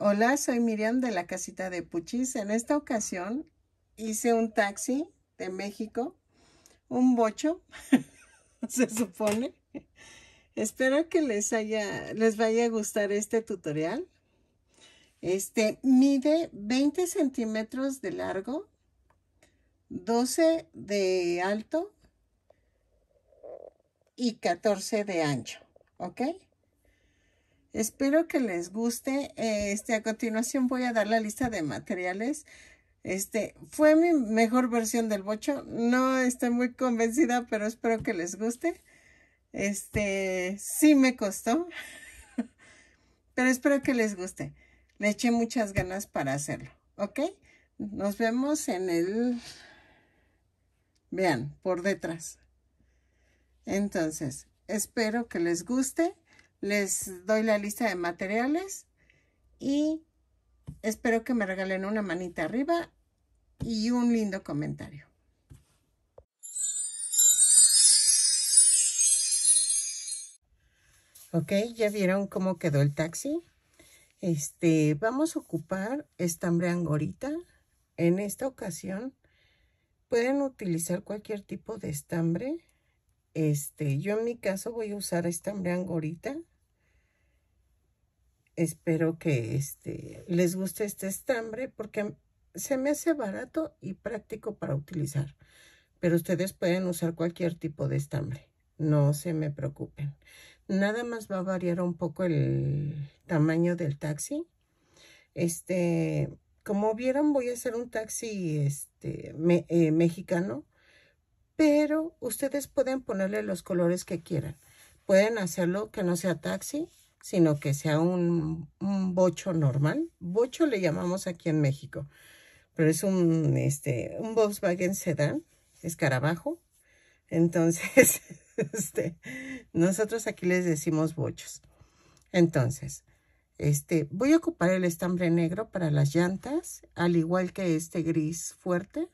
Hola, soy Miriam de la casita de Puchis. En esta ocasión hice un taxi de México, un bocho, se supone. Espero que les vaya a gustar este tutorial. Mide 20 centímetros de largo, 12 de alto y 14 de ancho, ¿ok? Espero que les guste. A continuación voy a dar la lista de materiales. Fue mi mejor versión del bocho. No estoy muy convencida, pero espero que les guste. Sí me costó, pero espero que les guste. Le eché muchas ganas para hacerlo, ¿ok? Nos vemos en el... Vean, por detrás. Entonces, espero que les guste. Les doy la lista de materiales y espero que me regalen una manita arriba y un lindo comentario. Ok, ya vieron cómo quedó el taxi. Vamos a ocupar estambre angorita. En esta ocasión pueden utilizar cualquier tipo de estambre. Yo en mi caso voy a usar estambre angorita. Espero que les guste este estambre porque se me hace barato y práctico para utilizar. Pero ustedes pueden usar cualquier tipo de estambre. No se me preocupen. Nada más va a variar un poco el tamaño del taxi. Como vieron, voy a hacer un taxi mexicano, pero ustedes pueden ponerle los colores que quieran. Pueden hacerlo que no sea taxi, sino que sea un bocho normal. Bocho le llamamos aquí en México, pero es un Volkswagen Sedán, escarabajo. Entonces, nosotros aquí les decimos bochos. Entonces, voy a ocupar el estambre negro para las llantas, al igual que este gris fuerte.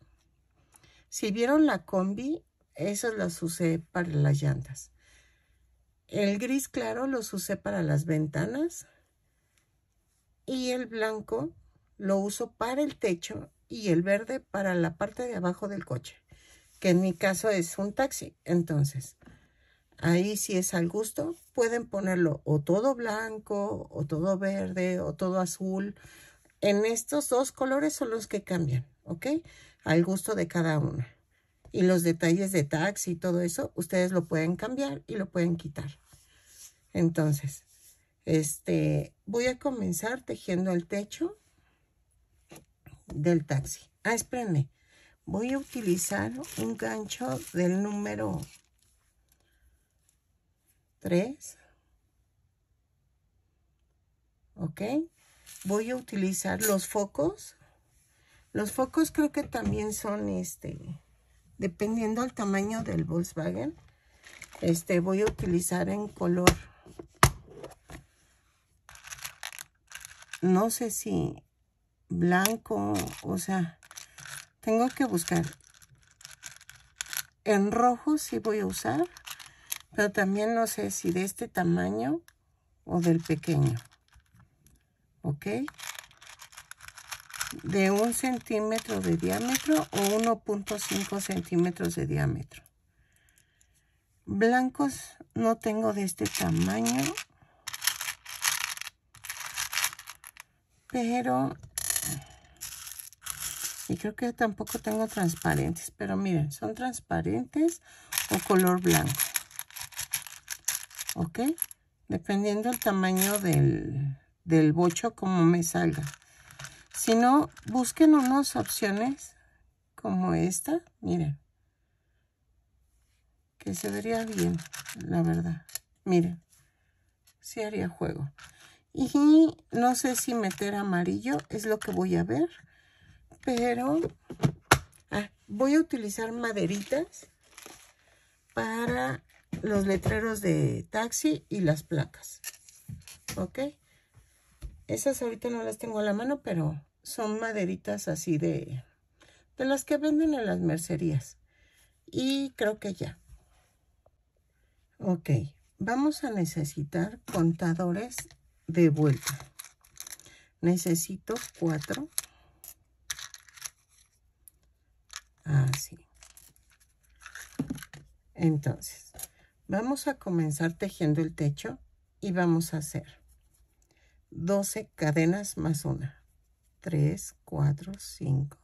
Si vieron la combi, esos los usé para las llantas. El gris claro los usé para las ventanas y el blanco lo uso para el techo y el verde para la parte de abajo del coche, que en mi caso es un taxi. Entonces, ahí sí es al gusto. Pueden ponerlo o todo blanco, o todo verde, o todo azul. En estos dos colores son los que cambian, ¿ok? Al gusto de cada uno. Y los detalles de taxi y todo eso, ustedes lo pueden cambiar y lo pueden quitar. Entonces, voy a comenzar tejiendo el techo del taxi. Espérenme. Voy a utilizar un gancho del número 3. ¿Ok? Voy a utilizar los focos. Los focos creo que también son, dependiendo del tamaño del Volkswagen. Voy a utilizar en color, no sé si blanco, o sea, tengo que buscar. En rojo sí voy a usar, pero también no sé si de este tamaño o del pequeño. ¿Ok? De 1 centímetro de diámetro o 1.5 centímetros de diámetro. Blancos no tengo de este tamaño, pero y creo que tampoco tengo transparentes, pero miren, son transparentes o color blanco. ¿Ok? Dependiendo del tamaño del bocho, como me salga. Si no, busquen unas opciones como esta, miren, que se vería bien, la verdad. Miren, sí haría juego. Y no sé si meter amarillo, es lo que voy a ver, pero voy a utilizar maderitas para los letreros de taxi y las placas. ¿Ok? Esas ahorita no las tengo a la mano, pero son maderitas así de las que venden en las mercerías. Y creo que ya. Ok, vamos a necesitar contadores de vuelta. necesito 4. Así. Entonces, vamos a comenzar tejiendo el techo y vamos a hacer 12 cadenas más 1. 3, 4, 5,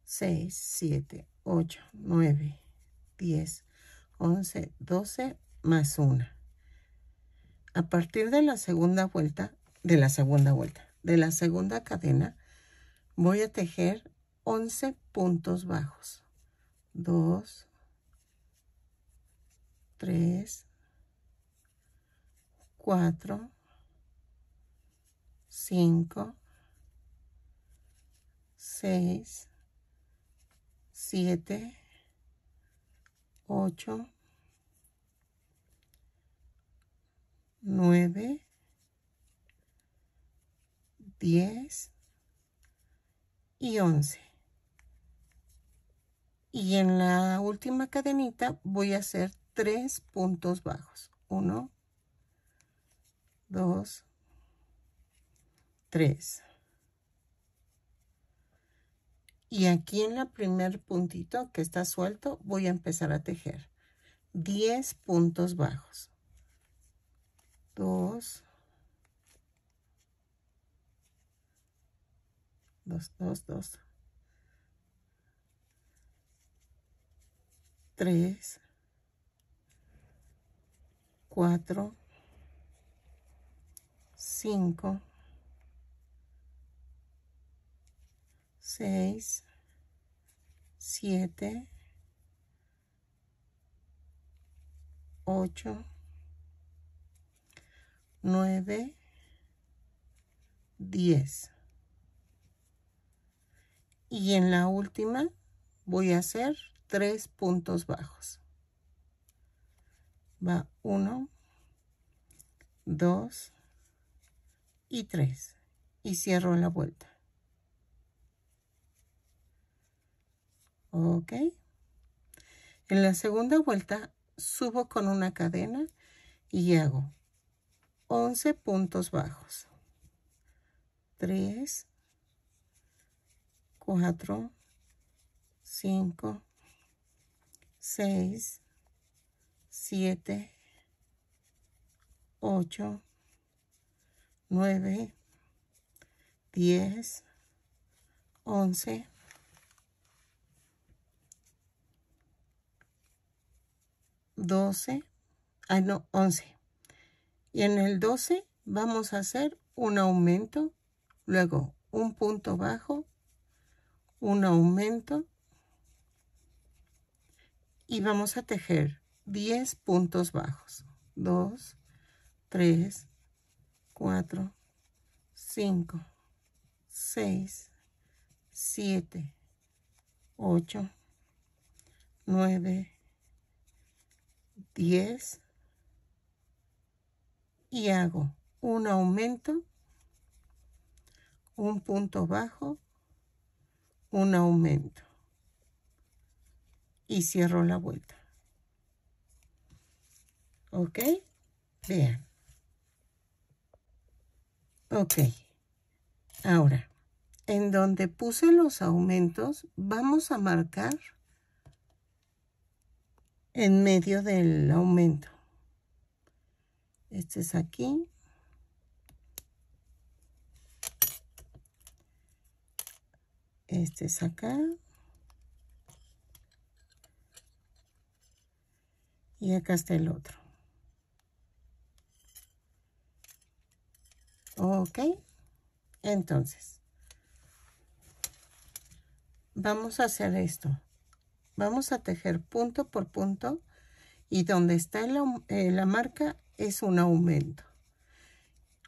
6, 7, 8, 9, 10, 11, 12 más 1. A partir de la segunda cadena, voy a tejer 11 puntos bajos. 2, 3, 4, 5, 6, 7, 8, 9, 10 y 11. Y en la última cadenita voy a hacer 3 puntos bajos. 1, 2, 3. Y aquí en el primer puntito que está suelto voy a empezar a tejer 10 puntos bajos. 2, 2, 2, 2. 3, 4, 5, 6, 7, 8, 9, 10. Y en la última voy a hacer 3 puntos bajos. Va 1, 2 y 3. Y cierro la vuelta. Ok. En la segunda vuelta subo con una cadena y hago 11 puntos bajos. 3, 4, 5, 6, 7, 8, 9, 10, 11, 12, 11. Y en el 12 vamos a hacer un aumento, luego un punto bajo, un aumento y vamos a tejer 10 puntos bajos. 2, 3, 4, 5, 6, 7, 8, 9, 10 y hago un aumento, un punto bajo, un aumento y cierro la vuelta. ¿Ok? Vean. Ok. Ahora, en donde puse los aumentos, vamos a marcar en medio del aumento. Este es aquí. Este es acá. Y acá está el otro. Ok. Entonces, vamos a hacer esto. Vamos a tejer punto por punto y donde está la marca es un aumento.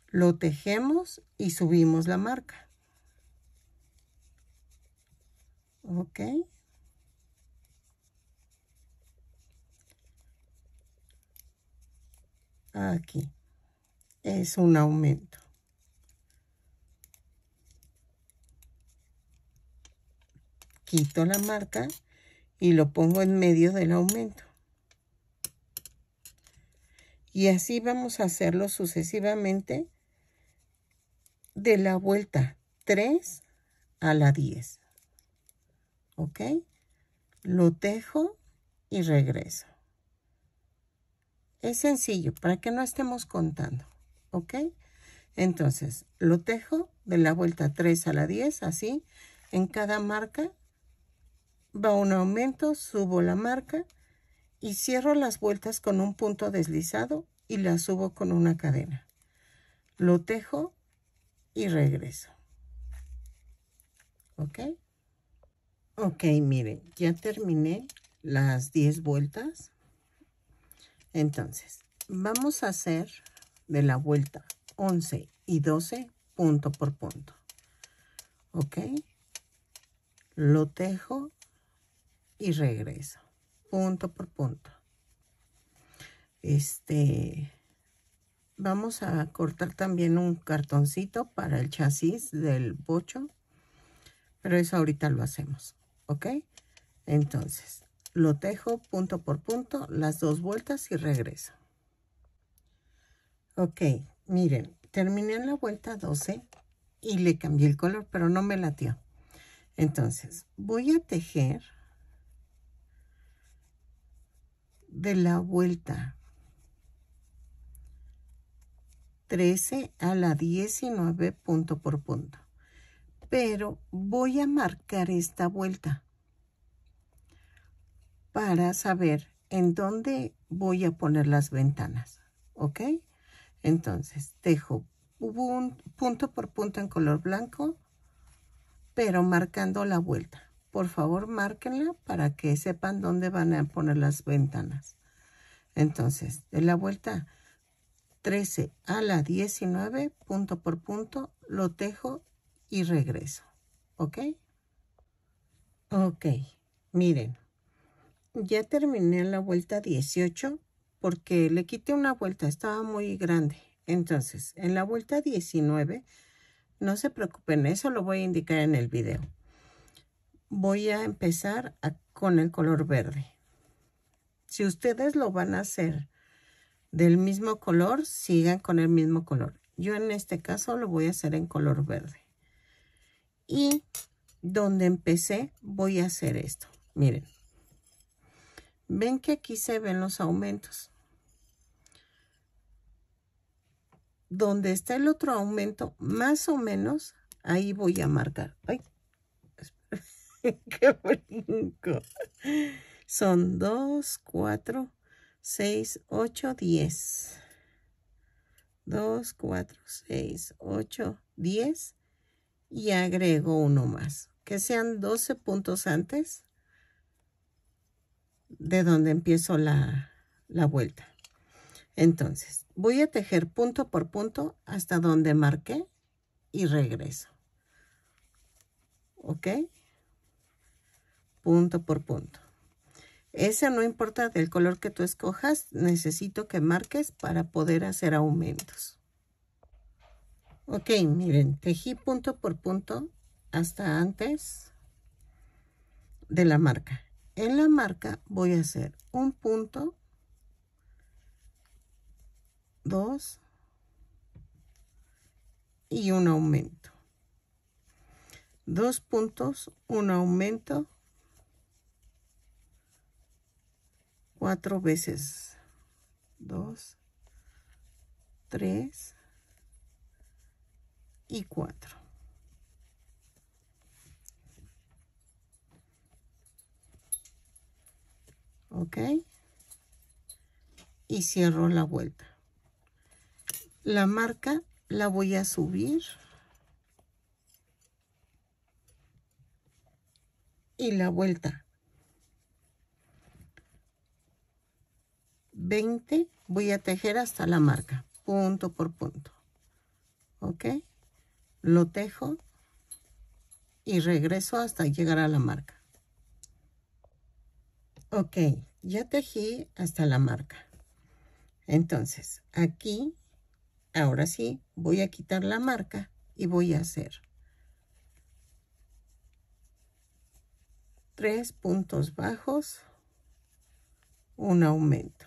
Lo tejemos y subimos la marca. Ok. Aquí es un aumento. Quito la marca y lo pongo en medio del aumento. Y así vamos a hacerlo sucesivamente de la vuelta 3 a la 10. ¿Ok? Lo tejo y regreso. Es sencillo, para que no estemos contando. ¿Ok? Entonces, lo tejo de la vuelta 3 a la 10, así. En cada marca va un aumento, subo la marca y cierro las vueltas con un punto deslizado y las subo con una cadena. Lo tejo y regreso. ¿Ok? Ok, miren, ya terminé las 10 vueltas. Entonces, vamos a hacer de la vuelta 11 y 12 punto por punto. ¿Ok? Lo tejo y regreso. Punto por punto. Vamos a cortar también un cartoncito para el chasis del bocho. Pero eso ahorita lo hacemos. ¿Ok? Entonces, lo tejo punto por punto, las 2 vueltas y regreso. Ok, miren, terminé en la vuelta 12 y le cambié el color, pero no me latió. Entonces, voy a tejer de la vuelta 13 a la 19 punto por punto. Pero voy a marcar esta vuelta para saber en dónde voy a poner las ventanas. ¿Ok? Entonces, tejo un punto por punto en color blanco, pero marcando la vuelta. Por favor, márquenla para que sepan dónde van a poner las ventanas. Entonces, de la vuelta 13 a la 19, punto por punto, lo tejo y regreso. ¿Ok? Ok, miren, ya terminé la vuelta 18 porque le quité una vuelta, estaba muy grande. Entonces, en la vuelta 19, no se preocupen, eso lo voy a indicar en el video. Voy a empezar con el color verde. Si ustedes lo van a hacer del mismo color, sigan con el mismo color. Yo en este caso lo voy a hacer en color verde. Y donde empecé voy a hacer esto. Miren. Ven que aquí se ven los aumentos. Donde está el otro aumento, más o menos, ahí voy a marcar. ¡Ay! ¡Qué brinco! Son 2, 4, 6, 8, 10. 2, 4, 6, 8, 10. Y agrego uno más. Que sean 12 puntos antes de donde empiezo la vuelta. Entonces, voy a tejer punto por punto hasta donde marqué y regreso. ¿Ok? Punto por punto. Ese no importa del color que tú escojas, necesito que marques para poder hacer aumentos. Ok, miren, tejí punto por punto hasta antes de la marca. En la marca voy a hacer un punto, 2 y un aumento. 2 puntos, un aumento, 4 veces 2, 3 y 4. ¿Ok? Y cierro la vuelta. La marca la voy a subir y la vuelta 20 voy a tejer hasta la marca, punto por punto. ¿Ok? Lo tejo y regreso hasta llegar a la marca. Ok, ya tejí hasta la marca. Entonces, aquí, ahora sí, voy a quitar la marca y voy a hacer 3 puntos bajos, un aumento.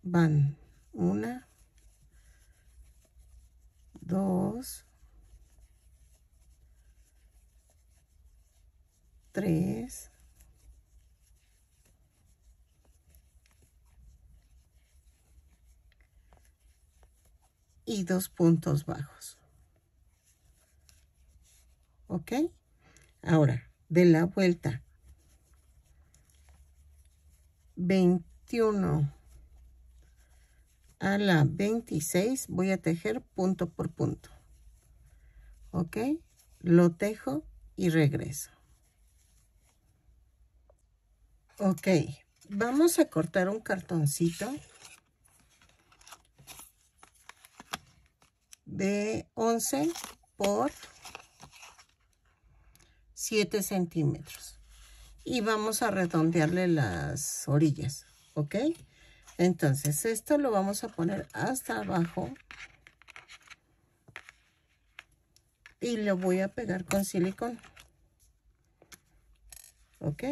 Van 1, 2, 3, y 2 puntos bajos. ¿Ok? Ahora, de la vuelta 21 a la 26 voy a tejer punto por punto. ¿Ok? Lo tejo y regreso. Ok, vamos a cortar un cartoncito de 11 por 7 centímetros. Y vamos a redondearle las orillas. ¿Ok? Entonces, esto lo vamos a poner hasta abajo. Y lo voy a pegar con silicón. ¿Ok?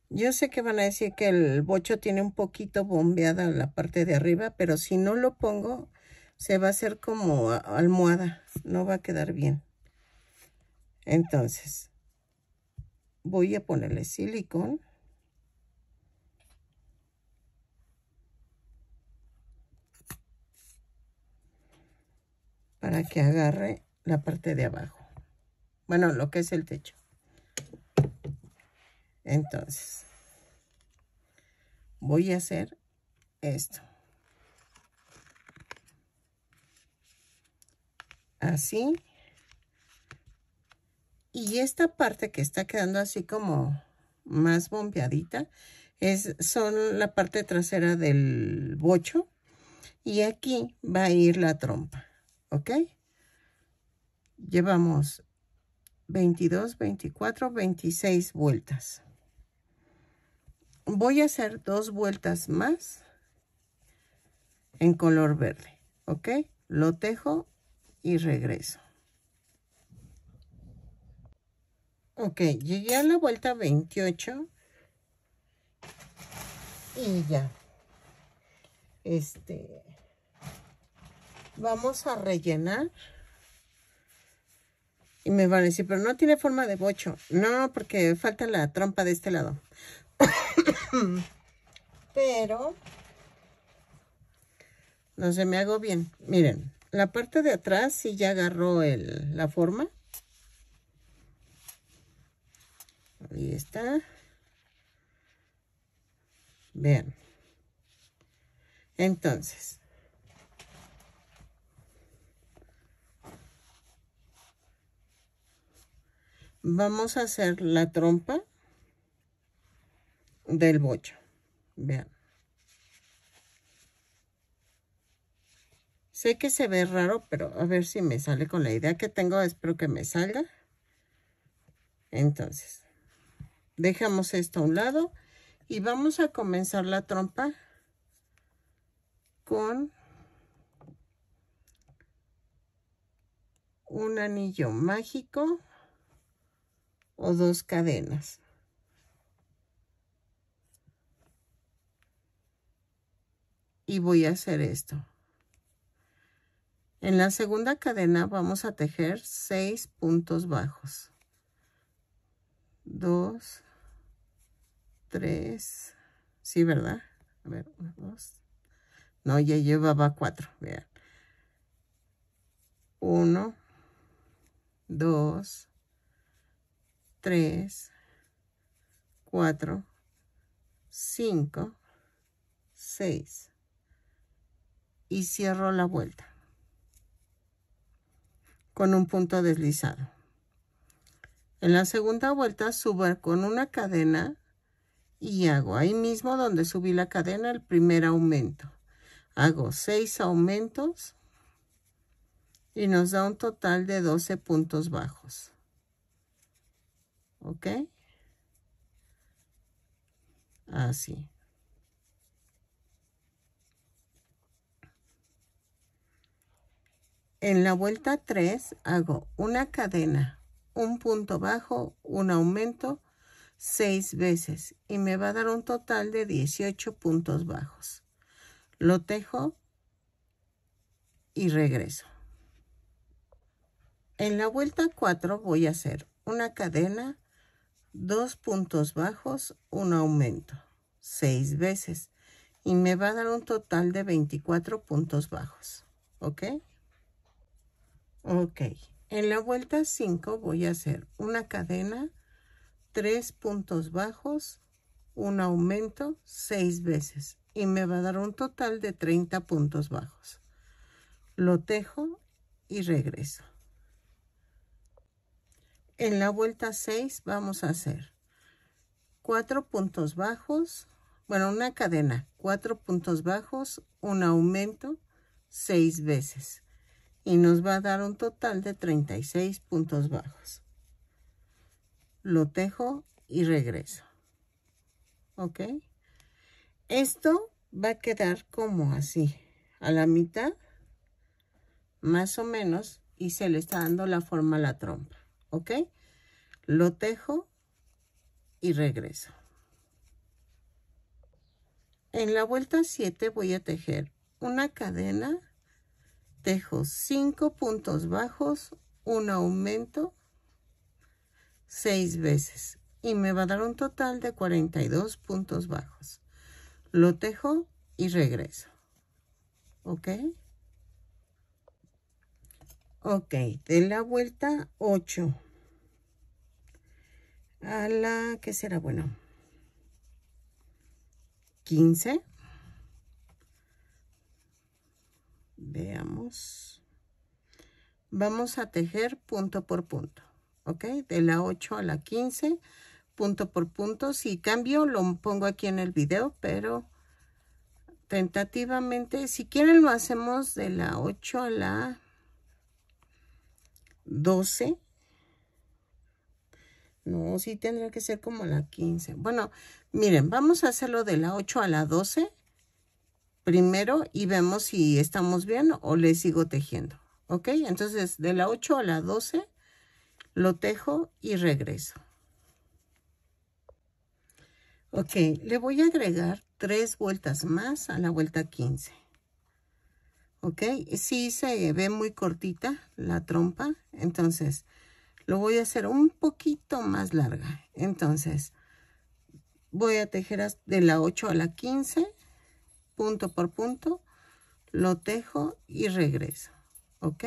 Yo sé que van a decir que el bocho tiene un poquito bombeada la parte de arriba, pero si no lo pongo, se va a hacer como almohada. No va a quedar bien. Entonces, voy a ponerle silicón. Para que agarre la parte de abajo. Bueno, lo que es el techo. Entonces, voy a hacer esto. Así. Y esta parte que está quedando así como más bombeadita, son la parte trasera del bocho. Y aquí va a ir la trompa. ¿Ok? Llevamos 22, 24, 26 vueltas. Voy a hacer 2 vueltas más en color verde. ¿Ok? Lo tejo y regreso. Ok, llegué a la vuelta 28 y ya. Vamos a rellenar. Y me van a decir, pero no tiene forma de bocho. No, porque falta la trompa de este lado. Pero no se me hago bien. Miren, la parte de atrás sí ya agarró la forma. Ahí está. Vean. Entonces, vamos a hacer la trompa del bocho. Vean. Sé que se ve raro, pero a ver si me sale con la idea que tengo. Espero que me salga. Entonces, dejamos esto a un lado y vamos a comenzar la trompa con un anillo mágico o 2 cadenas. Y voy a hacer esto. En la segunda cadena vamos a tejer 6 puntos bajos. 2, 3, sí, ¿verdad? A ver, 1, 2. No, ya llevaba 4, vean. 1, 2, 3, 4, 5, 6. Y cierro la vuelta con un punto deslizado. En la segunda vuelta subo con una cadena y hago ahí mismo donde subí la cadena el primer aumento. Hago 6 aumentos y nos da un total de 12 puntos bajos. ¿Ok? Así. En la vuelta 3 hago una cadena, un punto bajo, un aumento, 6 veces y me va a dar un total de 18 puntos bajos. Lo tejo y regreso. En la vuelta 4 voy a hacer una cadena, 2 puntos bajos, un aumento, 6 veces. Y me va a dar un total de 24 puntos bajos. ¿Ok? Ok. En la vuelta 5 voy a hacer una cadena, 3 puntos bajos, un aumento, 6 veces. Y me va a dar un total de 30 puntos bajos. Lo tejo y regreso. En la vuelta 6 vamos a hacer 4 puntos bajos, bueno, una cadena, 4 puntos bajos, un aumento, 6 veces. Y nos va a dar un total de 36 puntos bajos. Lo tejo y regreso. ¿Ok? Esto va a quedar como así, a la mitad, más o menos, y se le está dando la forma a la trompa. ¿Ok? Lo tejo y regreso. En la vuelta 7 voy a tejer una cadena, tejo 5 puntos bajos, un aumento, 6 veces. Y me va a dar un total de 42 puntos bajos. Lo tejo y regreso. ¿Ok? Ok, de la vuelta 8 a la, ¿qué será? Bueno, 15. Veamos. Vamos a tejer punto por punto. ¿Ok? De la 8 a la 15, punto por punto. Si cambio, lo pongo aquí en el video, pero tentativamente, si quieren, lo hacemos de la 8 a la 12. No, sí tendría que ser como la 15. Bueno, miren, vamos a hacerlo de la 8 a la 12 primero y vemos si estamos bien o le sigo tejiendo. ¿Ok? Entonces, de la 8 a la 12 lo tejo y regreso. Ok, le voy a agregar 3 vueltas más a la vuelta 15. Ok, sí se ve muy cortita la trompa, entonces lo voy a hacer un poquito más larga. Entonces, voy a tejer de la 8 a la 15, punto por punto, lo tejo y regreso. ¿Ok?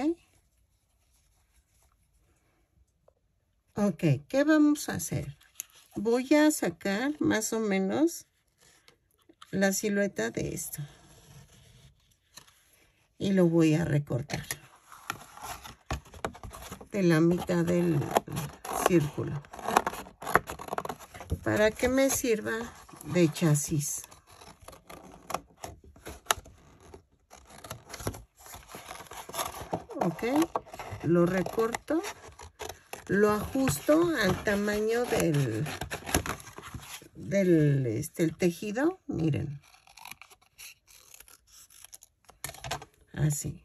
Ok, ¿qué vamos a hacer? Voy a sacar más o menos la silueta de esto. Y lo voy a recortar de la mitad del círculo. Para que me sirva de chasis. Ok, lo recorto, lo ajusto al tamaño del el tejido, miren, así.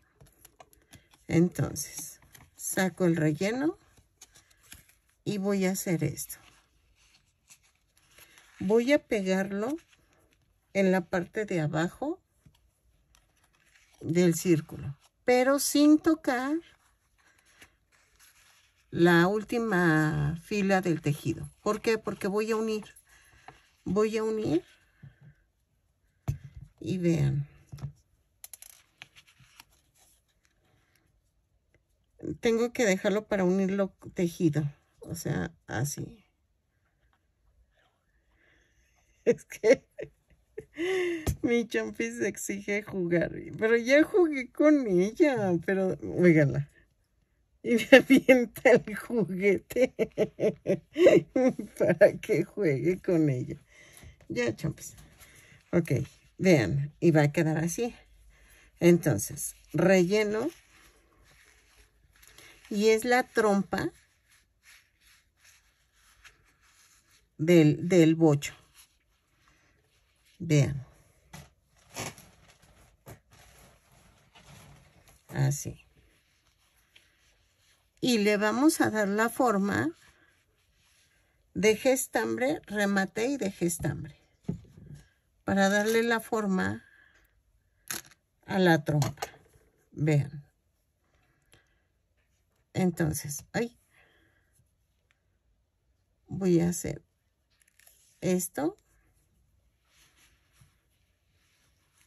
Entonces, saco el relleno y voy a hacer esto. Voy a pegarlo en la parte de abajo del círculo, pero sin tocar la última fila del tejido. ¿Por qué? Porque voy a unir. Voy a unir y vean. Tengo que dejarlo para unirlo tejido. O sea, así. Es que mi Chompis exige jugar. Pero ya jugué con ella. Pero, óigala. Y me avienta el juguete para que juegue con ella. Ya, Chompis. Ok, vean. Y va a quedar así. Entonces, relleno. Y es la trompa del bocho. Vean. Así. Y le vamos a dar la forma de estambre, remate y de estambre. Para darle la forma a la trompa. Vean. Entonces, ay, voy a hacer esto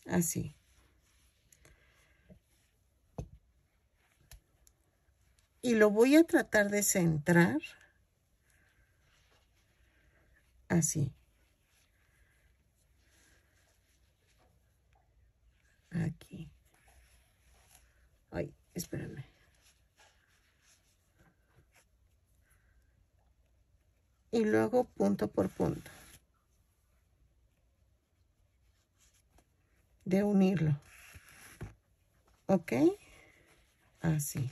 así. Y lo voy a tratar de centrar así. Aquí. Ay, espérame. Y luego punto por punto. De unirlo. ¿Ok? Así.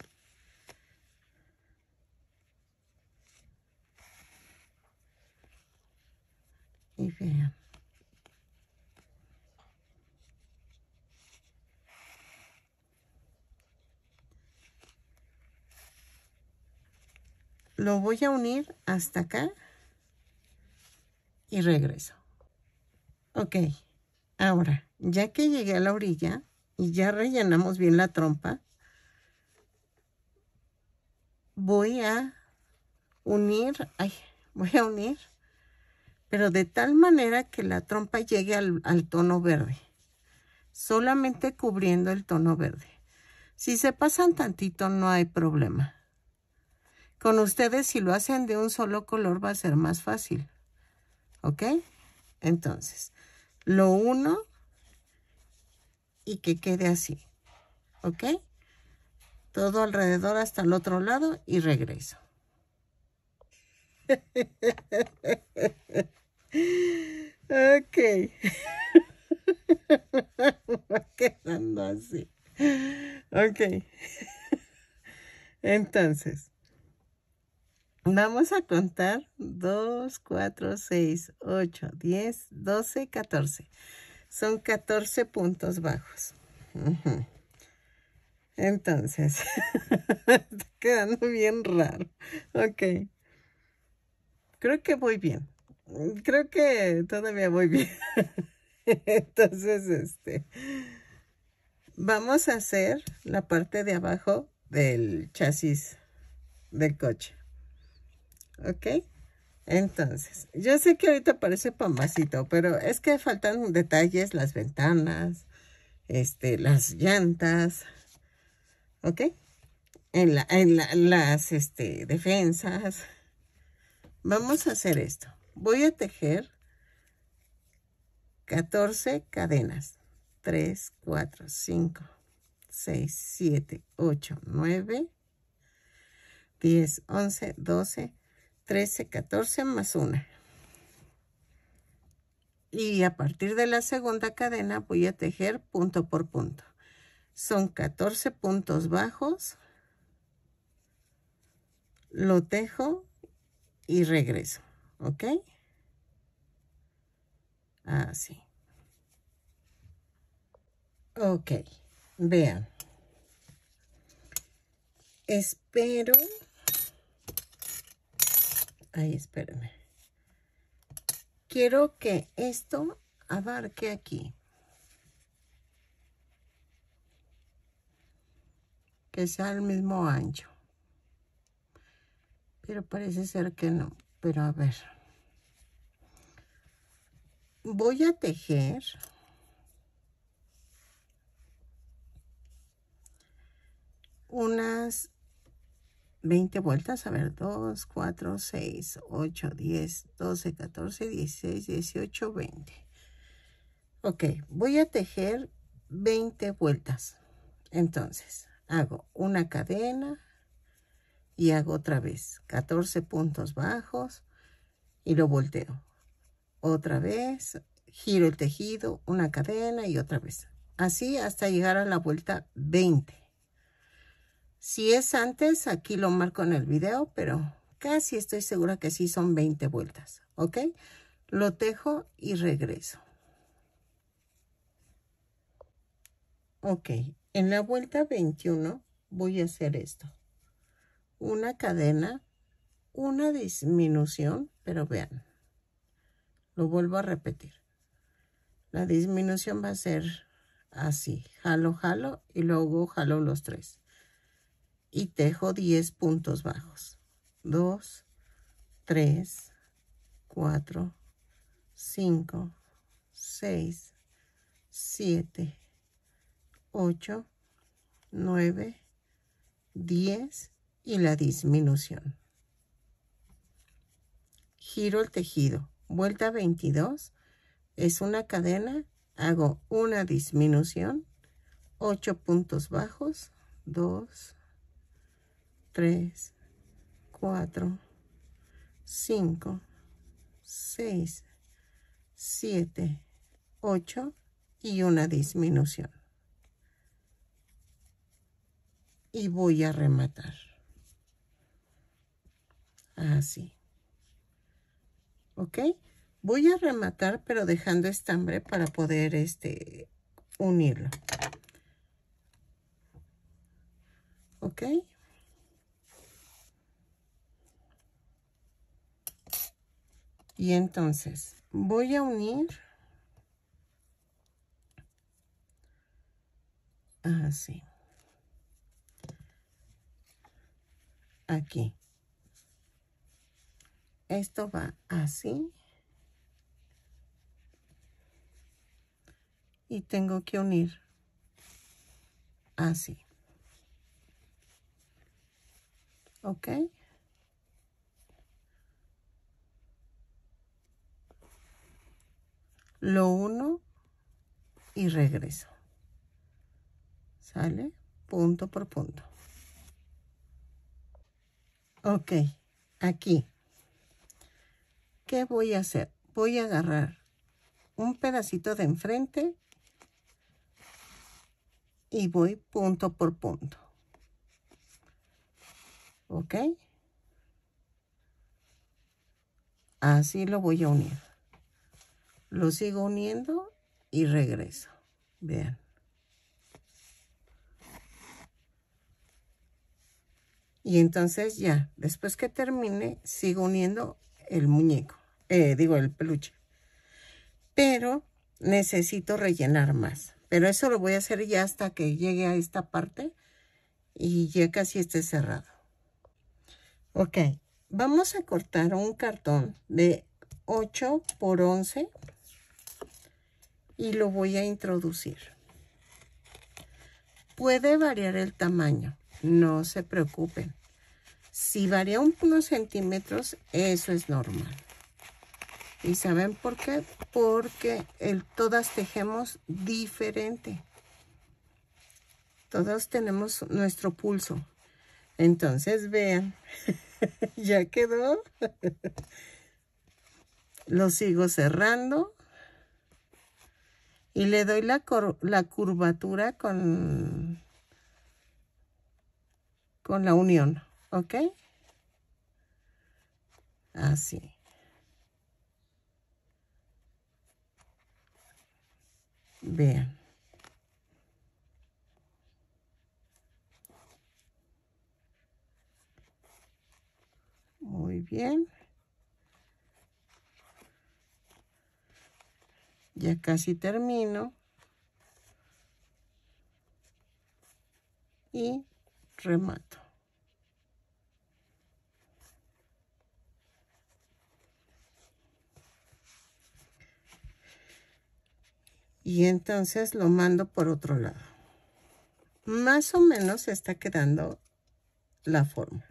Y vean. Lo voy a unir hasta acá. Y regreso. Ok. Ahora, ya que llegué a la orilla y ya rellenamos bien la trompa, voy a unir, pero de tal manera que la trompa llegue al tono verde, solamente cubriendo el tono verde. Si se pasan tantito no hay problema. Con ustedes, si lo hacen de un solo color, va a ser más fácil. ¿Ok? Entonces, lo uno y que quede así. ¿Ok? Todo alrededor hasta el otro lado y regreso. Ok. Va quedando así. Ok. Entonces, vamos a contar 2, 4, 6, 8, 10, 12, 14. Son 14 puntos bajos. Entonces, está quedando bien raro. Ok. Creo que voy bien. Creo que todavía voy bien. Entonces, vamos a hacer la parte de abajo del chasis del coche. ¿Ok? Entonces, yo sé que ahorita parece pambacito, pero es que faltan detalles, las ventanas, las llantas, ¿ok? Las defensas. Vamos a hacer esto. Voy a tejer 14 cadenas. 3, 4, 5, 6, 7, 8, 9, 10, 11, 12, 13, 14 más una. Y a partir de la segunda cadena voy a tejer punto por punto. Son 14 puntos bajos. Lo tejo y regreso. ¿Ok? Así. Ok. Vean. Espero. Ay, espérenme. Quiero que esto abarque aquí. Que sea el mismo ancho. Pero parece ser que no. Pero a ver. Voy a tejer unas 20 vueltas. A ver, 2, 4, 6, 8, 10, 12, 14, 16, 18, 20. Ok, voy a tejer 20 vueltas. Entonces, hago una cadena y hago otra vez 14 puntos bajos y lo volteo. Otra vez, giro el tejido, una cadena y otra vez. Así hasta llegar a la vuelta 20. Si es antes, aquí lo marco en el video, pero casi estoy segura que sí son 20 vueltas. ¿Ok? Lo tejo y regreso. Ok, en la vuelta 21 voy a hacer esto. Una cadena, una disminución, pero vean, lo vuelvo a repetir. La disminución va a ser así, jalo, jalo y luego jalo los 3. y tejo 10 puntos bajos. 2, 3, 4, 5, 6, 7, 8, 9, 10 y la disminución. Giro el tejido, vuelta 22, es una cadena, hago una disminución, 8 puntos bajos, 2, 3, 4, 5, 6, 7, 8 y una disminución. Y voy a rematar. Así. ¿Ok? Voy a rematar, pero dejando estambre para poder unirlo. ¿Ok? Y entonces voy a unir así. Aquí. Esto va así. Y tengo que unir así. ¿Ok? Lo uno y regreso. ¿Sale? Punto por punto. Ok, aquí. ¿Qué voy a hacer? Voy a agarrar un pedacito de enfrente y voy punto por punto. ¿Ok? Así lo voy a unir. Lo sigo uniendo y regreso. Vean. Y entonces ya, después que termine, sigo uniendo el muñeco. Digo, el peluche. Pero necesito rellenar más. Pero eso lo voy a hacer ya hasta que llegue a esta parte y ya casi esté cerrado. Ok, vamos a cortar un cartón de 8 por 11 y lo voy a introducir. Puede variar el tamaño, no se preocupen. Si varía unos centímetros, eso es normal. ¿Y saben por qué? Porque todas tejemos diferente. Todos tenemos nuestro pulso. Entonces, vean, ya quedó. Lo sigo cerrando. Y le doy la curvatura con la unión, ¿ok? Así. Vean. Muy bien. Ya casi termino. Y remato. Y entonces lo mando por otro lado. Más o menos está quedando la forma.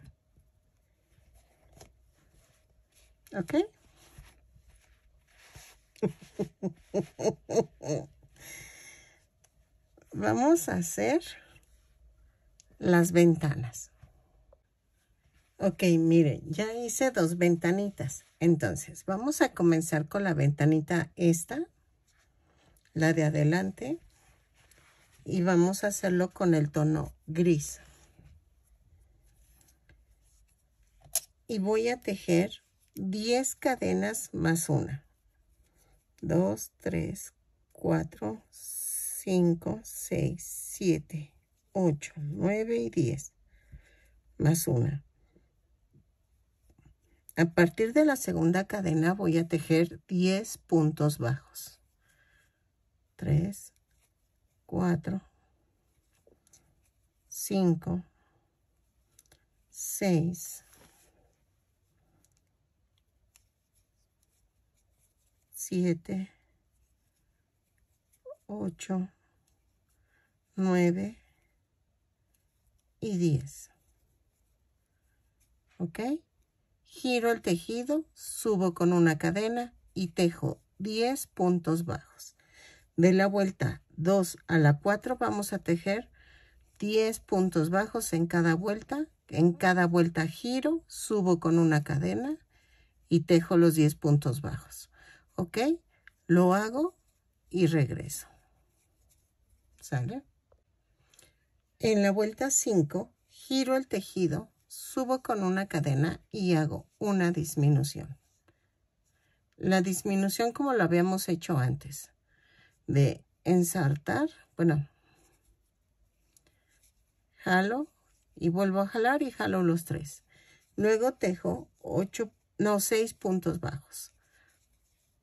¿Ok? Vamos a hacer las ventanas. Ok, miren, ya hice 2 ventanitas. Entonces, vamos a comenzar con la ventanita esta, la de adelante, y vamos a hacerlo con el tono gris. Y voy a tejer 10 cadenas más una. 2, 3, 4, 5, 6, 7, 8, 9 y 10. Más una. A partir de la segunda cadena voy a tejer 10 puntos bajos. 3, 4, 5, 6, 7, 8, 9 y 10. ¿Ok? Giro el tejido, subo con una cadena y tejo 10 puntos bajos. De la vuelta 2 a la 4 vamos a tejer 10 puntos bajos en cada vuelta. En cada vuelta giro, subo con una cadena y tejo los 10 puntos bajos. ¿Ok? Lo hago y regreso. ¿Sale? En la vuelta 5, giro el tejido, subo con una cadena y hago una disminución. La disminución como lo habíamos hecho antes, de ensartar, bueno, jalo y vuelvo a jalar y jalo los 3. Luego tejo 6 puntos bajos.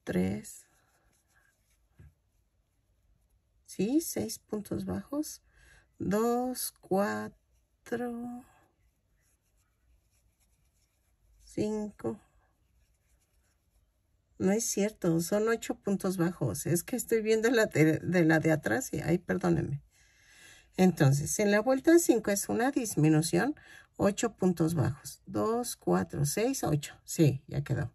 3, ¿sí? 6 puntos bajos. 2, 4, 5. No es cierto, son 8 puntos bajos. Es que estoy viendo la de atrás y, ay, perdónenme. Entonces, en la vuelta 5 es una disminución, 8 puntos bajos. 2, 4, 6, 8. Sí, ya quedó.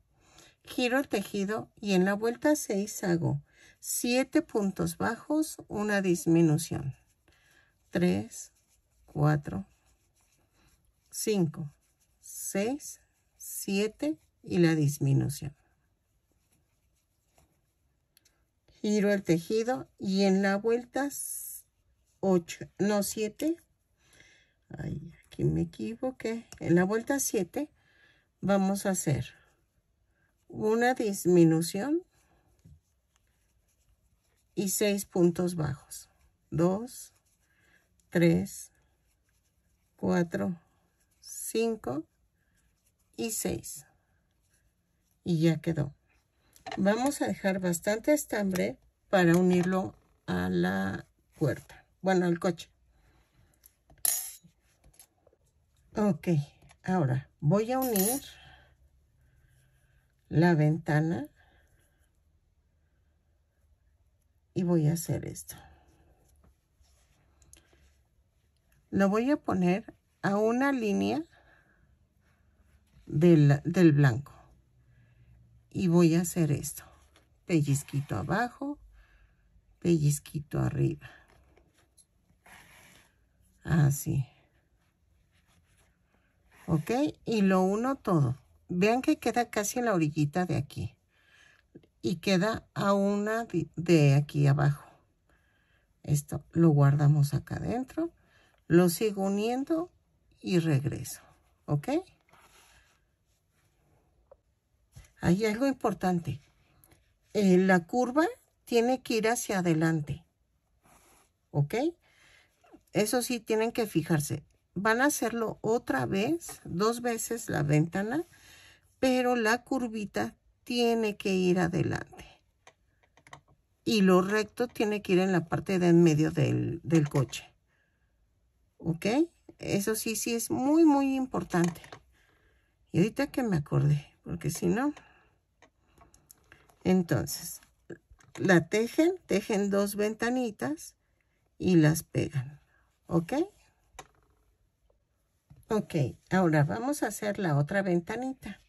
Giro el tejido y en la vuelta 6 hago 7 puntos bajos, una disminución. 3, 4, 5, 6, 7 y la disminución. Giro el tejido y en la vuelta 7. Ay, aquí me equivoqué. En la vuelta 7 vamos a hacer una disminución y 6 puntos bajos. 2, 3, 4, 5 y 6. Y ya quedó. Vamos a dejar bastante estambre para unirlo a la puerta. Bueno, al coche. Ok, ahora voy a unir la ventana y voy a hacer esto. Lo voy a poner a una línea del blanco. Y voy a hacer esto. Pellizquito abajo, pellizquito arriba. Así. ¿Ok? Y lo uno todo. Vean que queda casi en la orillita de aquí. Y queda a una de aquí abajo. Esto lo guardamos acá adentro. Lo sigo uniendo y regreso. ¿Ok? Hay algo importante. La curva tiene que ir hacia adelante. ¿Ok? Eso sí, tienen que fijarse. Van a hacerlo otra vez, 2 veces la ventana, pero la curvita tiene que ir adelante. Y lo recto tiene que ir en la parte de en medio del coche. ¿Ok? Eso sí, sí es muy, muy importante. Y ahorita que me acordé, porque si no... Entonces, la tejen 2 ventanitas y las pegan. ¿Ok? Ok, ahora vamos a hacer la otra ventanita.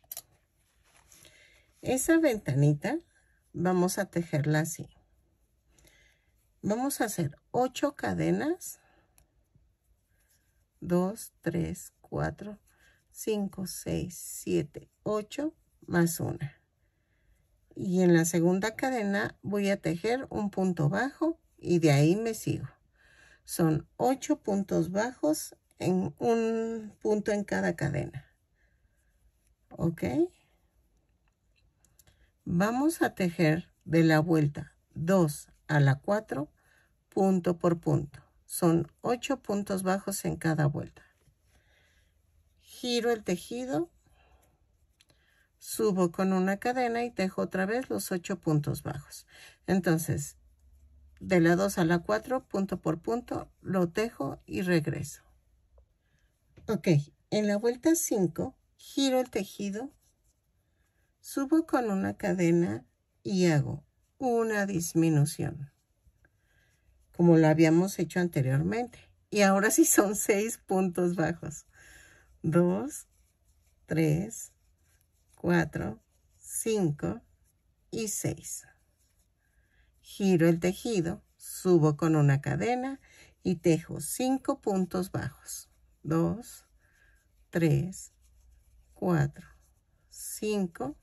Esa ventanita vamos a tejerla así. Vamos a hacer 8 cadenas. 2, 3, 4, 5, 6, 7, 8 más una. Y en la segunda cadena voy a tejer un punto bajo y de ahí me sigo. Son 8 puntos bajos en un punto en cada cadena. ¿Ok? Vamos a tejer de la vuelta 2 a la 4, punto por punto. Son 8 puntos bajos en cada vuelta. Giro el tejido, subo con una cadena y tejo otra vez los 8 puntos bajos. Entonces, de la 2 a la 4, punto por punto, lo tejo y regreso. Ok, En la vuelta 5, giro el tejido, subo con una cadena y hago una disminución, como lo habíamos hecho anteriormente. Y ahora sí son 6 puntos bajos. 2, 3, 4, 5 y 6. Giro el tejido, subo con una cadena y tejo 5 puntos bajos. 2, 3, 4, 5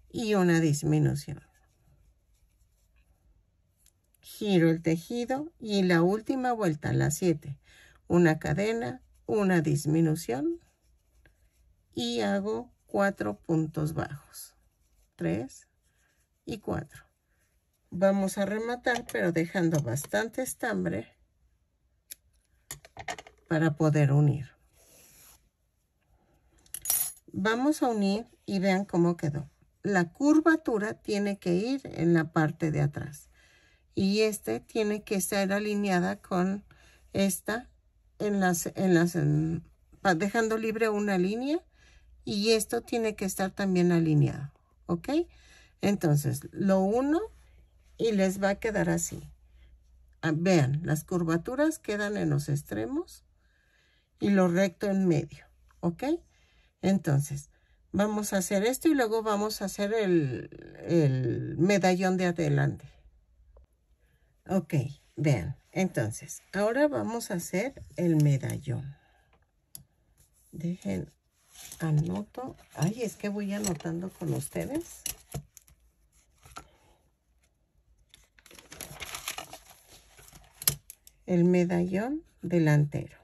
y una disminución. Giro el tejido y en la última vuelta, la 7, una cadena, una disminución y hago 4 puntos bajos. 3 y 4. Vamos a rematar, pero dejando bastante estambre para poder unir. Vamos a unir y vean cómo quedó. La curvatura tiene que ir en la parte de atrás. Y tiene que estar alineada con esta dejando libre una línea. Y esto tiene que estar también alineado. ¿Ok? Entonces, lo uno y les va a quedar así. Vean, las curvaturas quedan en los extremos y lo recto en medio. ¿Ok? Entonces, vamos a hacer esto y luego vamos a hacer el medallón de adelante. Ok, vean. Entonces, ahora vamos a hacer el medallón. Dejen, anoto. Ay, es que voy anotando con ustedes. El medallón delantero.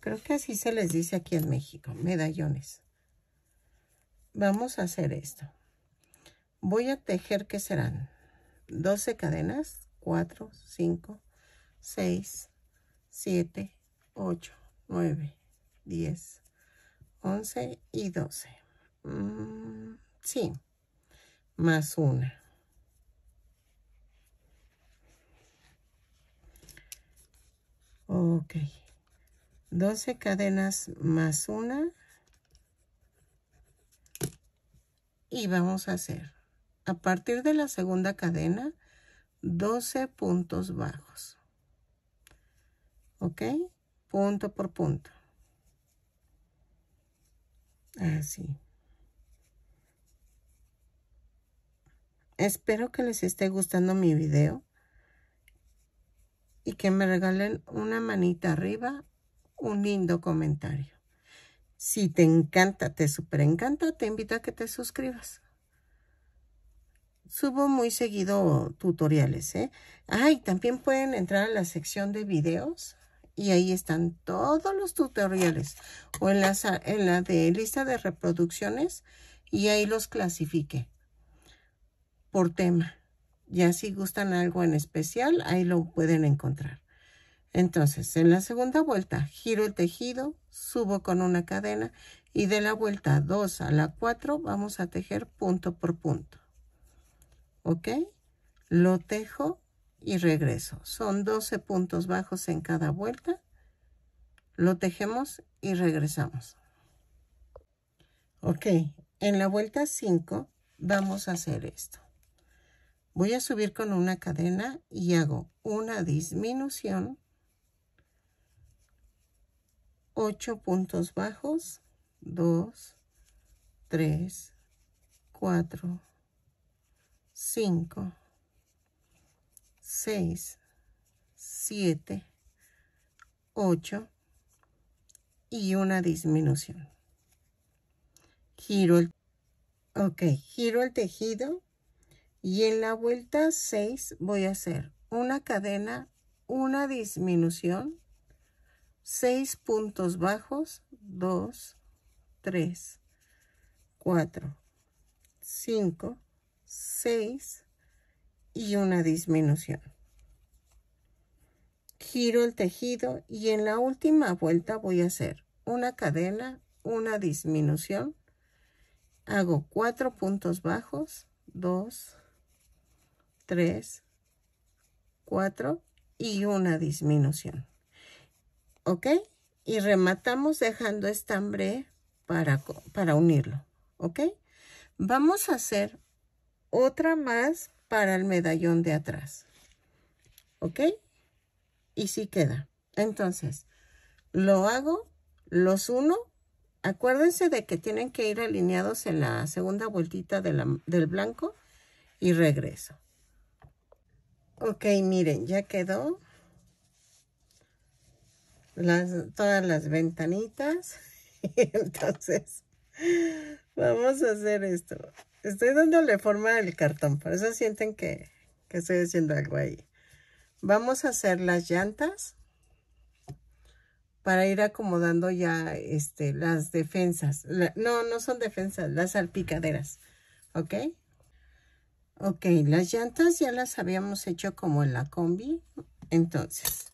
Creo que así se les dice aquí en México, medallones. Vamos a hacer esto. Voy a tejer, ¿qué serán? 12 cadenas, 4, 5, 6, 7, 8, 9, 10, 11 y 12. Sí, más una. Ok. 12 cadenas más una. Y vamos a hacer, a partir de la segunda cadena, 12 puntos bajos. ¿Ok? Punto por punto. Así. Espero que les esté gustando mi video y que me regalen una manita arriba, un lindo comentario. Si te encanta, te súper encanta, te invito a que te suscribas. Subo muy seguido tutoriales, ¿eh? Y también pueden entrar a la sección de videos y ahí están todos los tutoriales o en la de lista de reproducciones y ahí los clasifique por tema. Ya si gustan algo en especial, ahí lo pueden encontrar. Entonces, en la segunda vuelta, giro el tejido, subo con una cadena y de la vuelta 2 a la 4 vamos a tejer punto por punto. ¿Ok? Lo tejo y regreso. Son 12 puntos bajos en cada vuelta. Lo tejemos y regresamos. Ok, en la vuelta 5 vamos a hacer esto. Voy a subir con una cadena y hago una disminución. 8 puntos bajos. 2, 3, 4, 5, 6, 7, 8 y una disminución. Giro el tejido y en la vuelta 6 voy a hacer una cadena, una disminución, 6 puntos bajos, 2, 3, 4, 5, 6 y una disminución. Giro el tejido y en la última vuelta voy a hacer una cadena, una disminución, hago 4 puntos bajos, 2, 3, 4 y una disminución. ¿Ok? Y rematamos dejando estambre para unirlo. ¿Ok? Vamos a hacer otra más para el medallón de atrás. ¿Ok? Y sí queda. Entonces, lo hago, los uno. Acuérdense de que tienen que ir alineados en la segunda vueltita del blanco y regreso. Ok, miren, ya quedó todas las ventanitas. Entonces, vamos a hacer esto. Estoy dándole forma al cartón, por eso sienten que estoy haciendo algo ahí. Vamos a hacer las llantas para ir acomodando ya las defensas. No son defensas, las salpicaderas. ¿Ok? Ok, las llantas ya las habíamos hecho como en la combi. Entonces,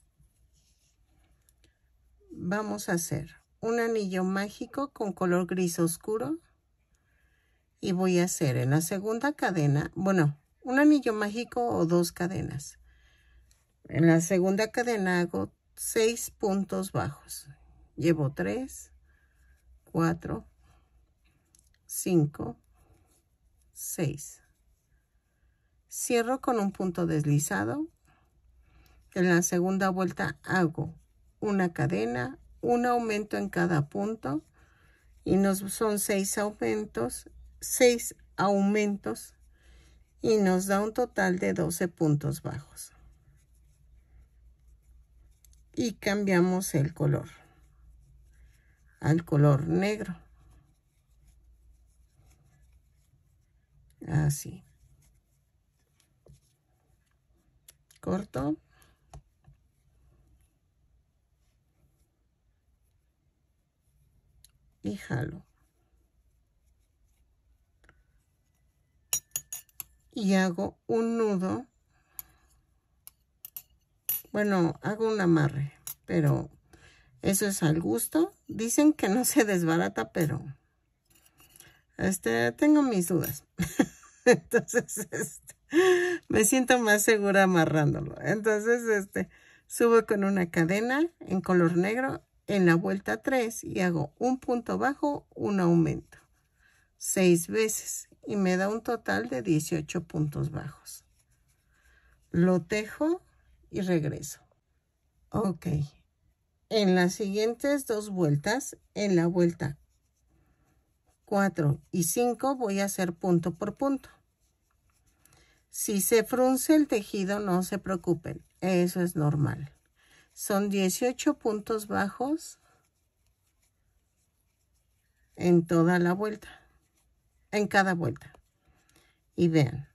vamos a hacer un anillo mágico con color gris oscuro. Y voy a hacer en la segunda cadena, bueno, un anillo mágico o 2 cadenas. En la segunda cadena hago 6 puntos bajos. Llevo 3, 4, 5, 6. Cierro con un punto deslizado. En la segunda vuelta hago una cadena, un aumento en cada punto y son 6 aumentos y nos da un total de 12 puntos bajos. Y cambiamos el color al color negro. Así. Corto. Y jalo. Y hago un nudo. Bueno, hago un amarre, pero eso es al gusto. Dicen que no se desbarata, pero tengo mis dudas. Entonces, me siento más segura amarrándolo. Entonces, subo con una cadena en color negro en la vuelta 3 y hago un punto bajo, un aumento. 6 veces y me da un total de 18 puntos bajos. Lo tejo y regreso. Ok. En las siguientes 2 vueltas, en la vuelta 4 y 5 voy a hacer punto por punto. Si se frunce el tejido, no se preocupen, eso es normal. Son 18 puntos bajos en toda la vuelta, en cada vuelta. Y vean,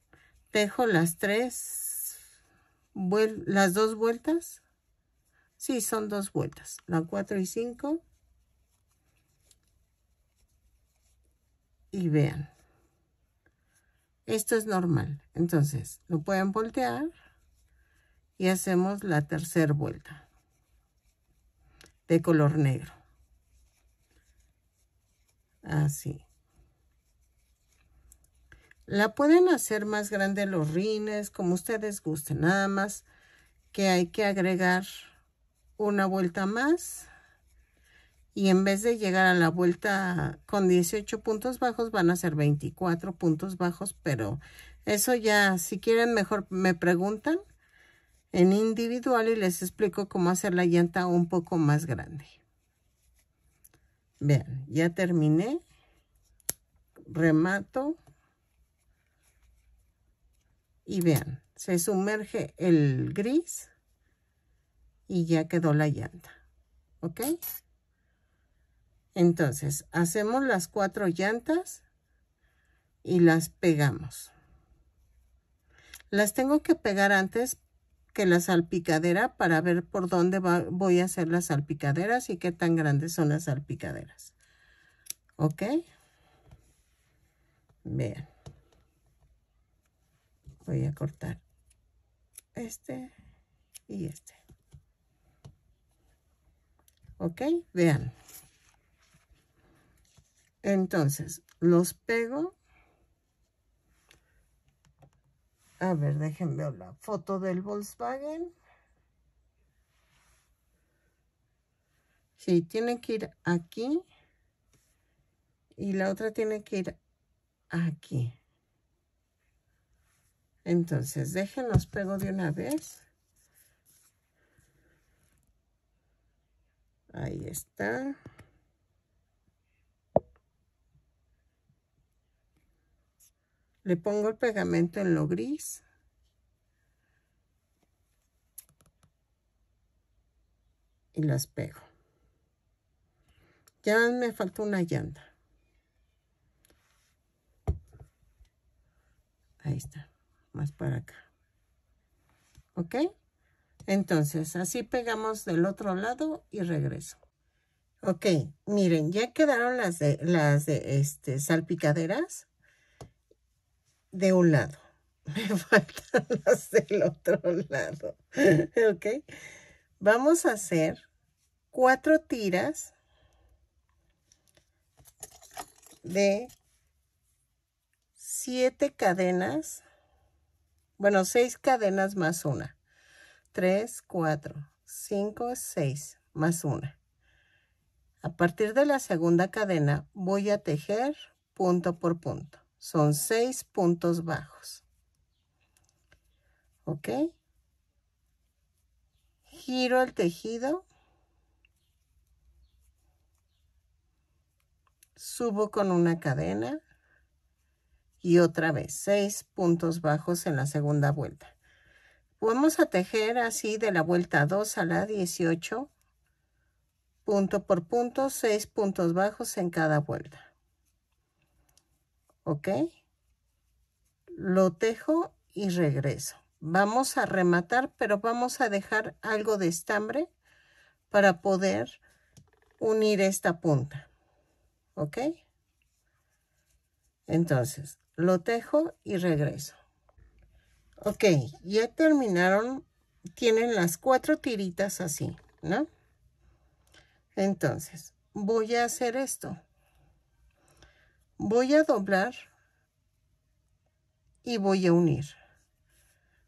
tejo las 2 vueltas. Sí, son 2 vueltas, la 4 y 5. Y vean, esto es normal. Entonces, lo pueden voltear y hacemos la tercera vuelta de color negro. Así. La pueden hacer más grande los rines, como ustedes gusten. Nada más que hay que agregar una vuelta más. Y en vez de llegar a la vuelta con 18 puntos bajos, van a ser 24 puntos bajos. Pero eso ya, si quieren, mejor me preguntan en individual y les explico cómo hacer la llanta un poco más grande. Vean, ya terminé. Remato. Y vean, se sumerge el gris y ya quedó la llanta. ¿Ok? Entonces, hacemos las 4 llantas y las pegamos. Las tengo que pegar antes que la salpicadera para ver por dónde voy a hacer las salpicaderas y qué tan grandes son las salpicaderas. ¿Ok? Vean. Voy a cortar este y este. ¿Ok? Vean. Entonces, los pego A ver, déjenme ver la foto del Volkswagen. Sí, tiene que ir aquí. Y la otra tiene que ir aquí. Entonces, déjenlos pego de una vez. Ahí está. Le pongo el pegamento en lo gris. Y las pego. Ya me falta una llanta. Ahí está. Más para acá. ¿Ok? Entonces, así pegamos del otro lado y regreso. Ok, miren, ya quedaron las de salpicaderas de un lado. Me faltan las del otro lado. Ok. Vamos a hacer 4 tiras de 7 cadenas. Bueno, 6 cadenas más una. 3, 4, 5, 6 más una. A partir de la segunda cadena voy a tejer punto por punto. Son 6 puntos bajos. ¿Ok? Giro el tejido. Subo con una cadena. Y otra vez 6 puntos bajos en la segunda vuelta. Vamos a tejer así de la vuelta 2 a la 18. Punto por punto, 6 puntos bajos en cada vuelta. ¿Ok? Lo tejo y regreso. Vamos a rematar, pero vamos a dejar algo de estambre para poder unir esta punta. ¿Ok? Entonces, lo tejo y regreso. Ok, ya terminaron. Tienen las 4 tiritas así, ¿no? Entonces, voy a hacer esto. Voy a doblar y voy a unir.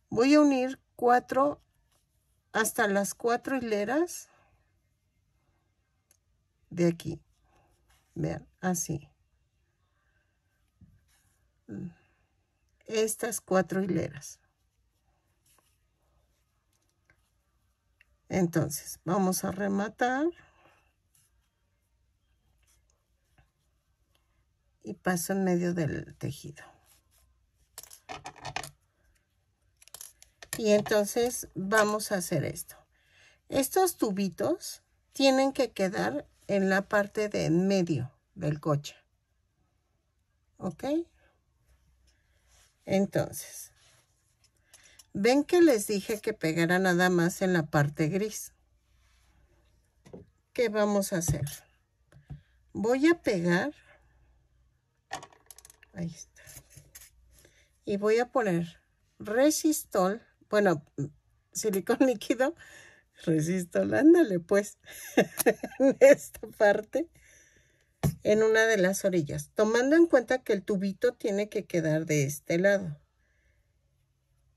Voy a unir 4 hasta las 4 hileras de aquí. Vean, así. Estas 4 hileras. Entonces, vamos a rematar. Y paso en medio del tejido. Y entonces vamos a hacer esto. Estos tubitos tienen que quedar en la parte de en medio del coche. ¿Ok? Entonces, ven que les dije que pegara nada más en la parte gris. ¿Qué vamos a hacer? Voy a pegar. Ahí está. Y voy a poner resistol. Bueno, silicón líquido. Resistol, ándale pues. En esta parte. En una de las orillas. Tomando en cuenta que el tubito tiene que quedar de este lado.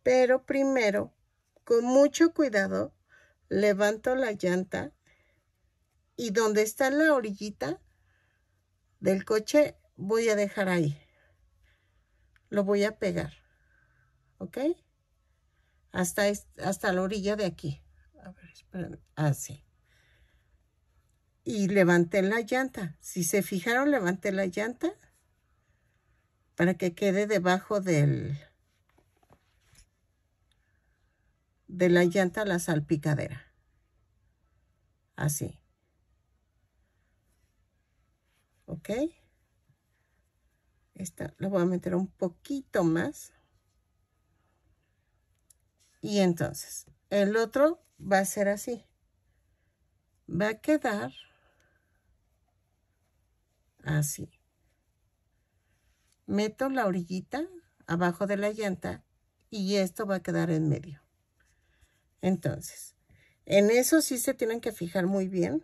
Pero primero, con mucho cuidado, levanto la llanta. Y donde está la orillita del coche, voy a dejar ahí. Lo voy a pegar. ¿Ok? Hasta la orilla de aquí. A ver, espérenme. Así. Y levanté la llanta. Si se fijaron, levanté la llanta para que quede debajo de la llanta la salpicadera. Así. ¿Ok? Esta la voy a meter un poquito más. Y entonces, el otro va a ser así. Va a quedar así. Meto la orillita abajo de la llanta y esto va a quedar en medio. Entonces, en eso sí se tienen que fijar muy bien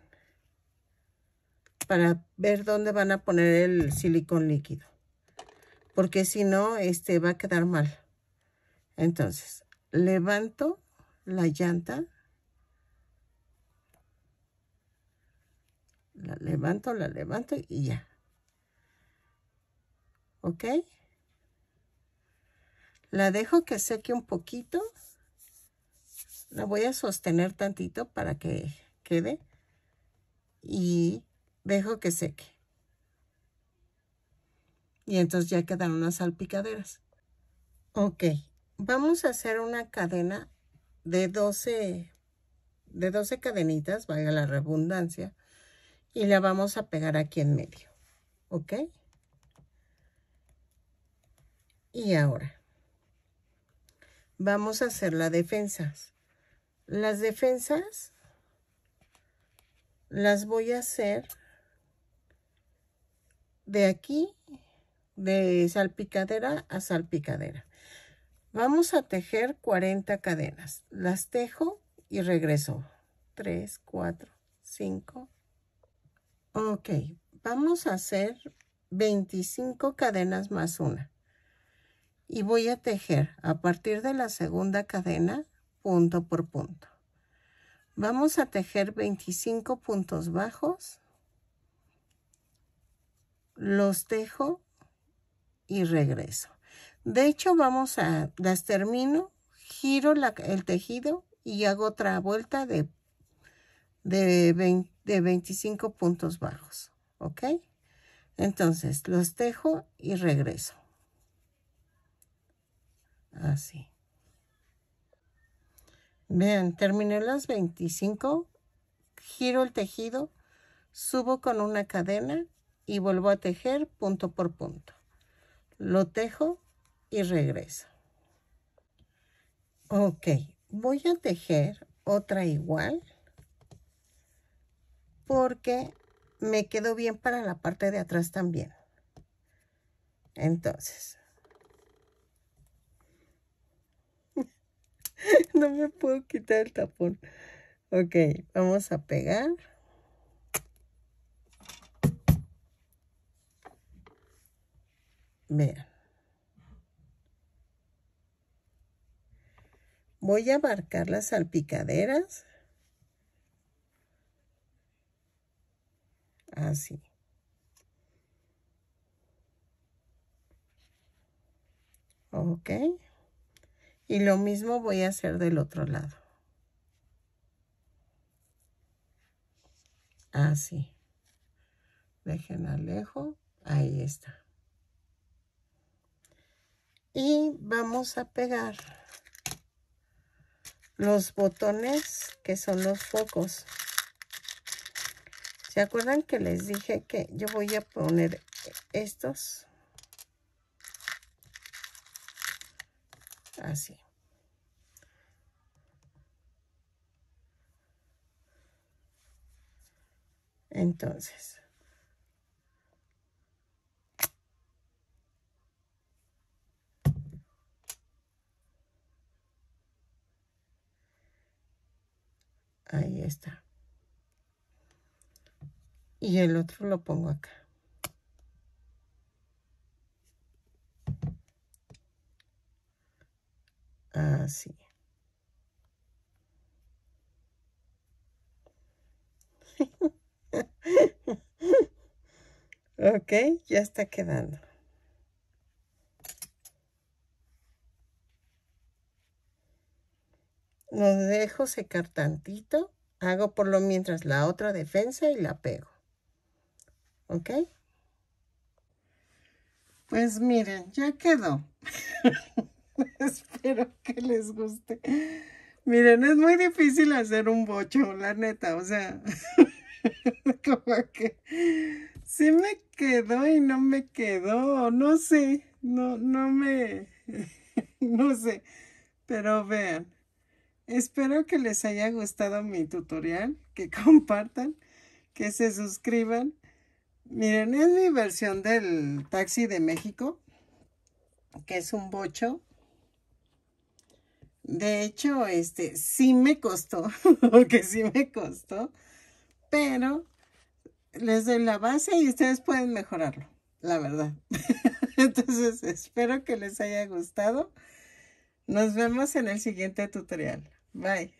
para ver dónde van a poner el silicón líquido. Porque si no, va a quedar mal. Entonces, levanto la llanta. La levanto y ya. ¿Ok? La dejo que seque un poquito. La voy a sostener tantito para que quede. Y dejo que seque. Y entonces ya quedaron las salpicaderas. Ok. Vamos a hacer una cadena de 12 cadenitas, valga la redundancia. Y la vamos a pegar aquí en medio. ¿Ok? Y ahora vamos a hacer las defensas. Las defensas las voy a hacer de aquí, de salpicadera a salpicadera. Vamos a tejer 40 cadenas. Las tejo y regreso. 3, 4, 5. Ok, vamos a hacer 25 cadenas más una. Y voy a tejer a partir de la segunda cadena, punto por punto. Vamos a tejer 25 puntos bajos. Los tejo y regreso. De hecho, las termino, giro el tejido y hago otra vuelta de 25 puntos bajos. ¿Ok? Entonces, los tejo y regreso. Así. Vean, terminé las 25, giro el tejido, subo con una cadena y vuelvo a tejer punto por punto. Lo tejo y regreso. Ok, voy a tejer otra igual porque me quedó bien para la parte de atrás también. Entonces, no me puedo quitar el tapón. Ok, vamos a pegar. Vean. Voy a marcar las salpicaderas. Así. Ok. Y lo mismo voy a hacer del otro lado. Así. Dejen alejo. Ahí está. Y vamos a pegar los botones que son los focos. ¿Se acuerdan que les dije que yo voy a poner estos? Así. Entonces. Ahí está. Y el otro lo pongo acá. Así. Ok, ya está quedando. Lo dejo secar tantito. Hago por lo mientras la otra defensa y la pego. ¿Ok? Pues miren, ya quedó. Espero que les guste. Miren, es muy difícil hacer un bocho, la neta. O sea, como que sí me quedó y no me quedó. No sé, no no sé. Pero vean. Espero que les haya gustado mi tutorial, que compartan, que se suscriban. Miren, es mi versión del Taxi de México, que es un bocho. De hecho, sí me costó, porque sí me costó, pero les doy la base y ustedes pueden mejorarlo, la verdad. Entonces, espero que les haya gustado. Nos vemos en el siguiente tutorial. Bye.